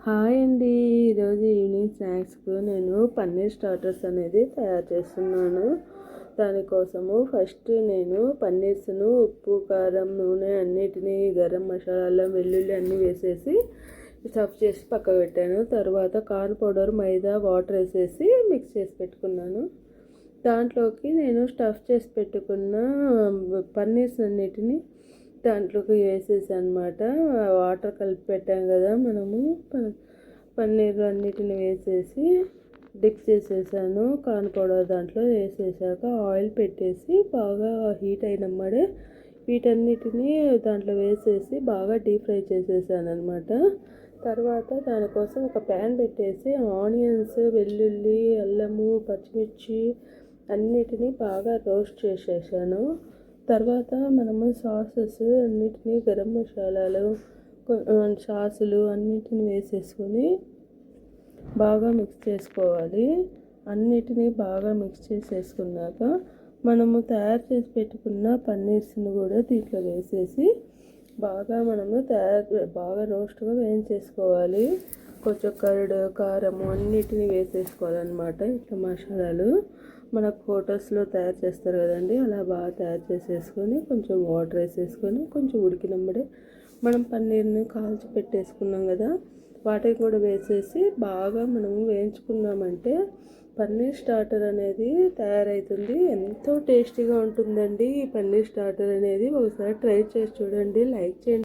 Hi అండి. ఈరోజు evening స్నాక్స్కు నేను పన్నీర్ స్టార్టర్స్ అనేది తయారు చేస్తున్నాను. దానికోసము ఫస్ట్ నేను పన్నీర్స్ను ఉప్పు, కారం, నూనె అన్నిటినీ గరం మసాలా, అల్లం వెల్లుల్లి అన్నీ వేసేసి స్టఫ్ చేసి పక్కకు పెట్టాను. తర్వాత కార్న్ పౌడర్, మైదా, వాటర్ వేసేసి మిక్స్ చేసి పెట్టుకున్నాను. దాంట్లోకి నేను స్టఫ్ చేసి పెట్టుకున్న పన్నీర్స్ అన్నిటినీ దాంట్లోకి వేసేసాను అనమాట. వాటర్ కలిపి పెట్టాం కదా మనము, పన్నీర్ అన్నిటిని వేసేసి డిప్ చేసేసాను. కార్న్ పౌడర్ దాంట్లో వేసేసాక ఆయిల్ పెట్టేసి బాగా హీట్ అయినమ్మడే వీటన్నిటిని దాంట్లో వేసేసి బాగా డీప్ ఫ్రై చేసేసాను అనమాట. తర్వాత దానికోసం ఒక ప్యాన్ పెట్టేసి ఆనియన్స్, వెల్లుల్లి, అల్లము, పచ్చిమిర్చి అన్నిటినీ బాగా రోస్ట్ చేసేసాను. తర్వాత మనము సాసెస్ అన్నిటినీ, గరం మసాలాలు, సాసులు అన్నిటిని వేసేసుకొని బాగా మిక్స్ చేసుకోవాలి. అన్నిటినీ బాగా మిక్స్ చేసేసుకున్నాక మనము తయారు చేసి పెట్టుకున్న పన్నీర్స్ని కూడా దీంట్లో వేసేసి మనము బాగా రోస్ట్గా వేయించేసుకోవాలి. కొంచెం కర్డ్, కారము అన్నిటిని వేసేసుకోవాలన్నమాట. ఇట్లా మసాలాలు మనకు హోటల్స్లో తయారు చేస్తారు కదండి, అలా బాగా తయారు చేసేసుకొని కొంచెం వాటర్ వేసేసుకొని కొంచెం ఉడికినప్పుడే మనం పన్నీర్ని కాల్చి పెట్టేసుకున్నాం కదా, వాటిని కూడా వేసేసి బాగా మనము వేయించుకున్నామంటే పన్నీర్ స్టార్టర్ అనేది తయారవుతుంది. ఎంతో టేస్టీగా ఉంటుందండి ఈ పన్నీర్ స్టార్టర్ అనేది. ఒకసారి ట్రై చేసి చూడండి, లైక్ చేయండి.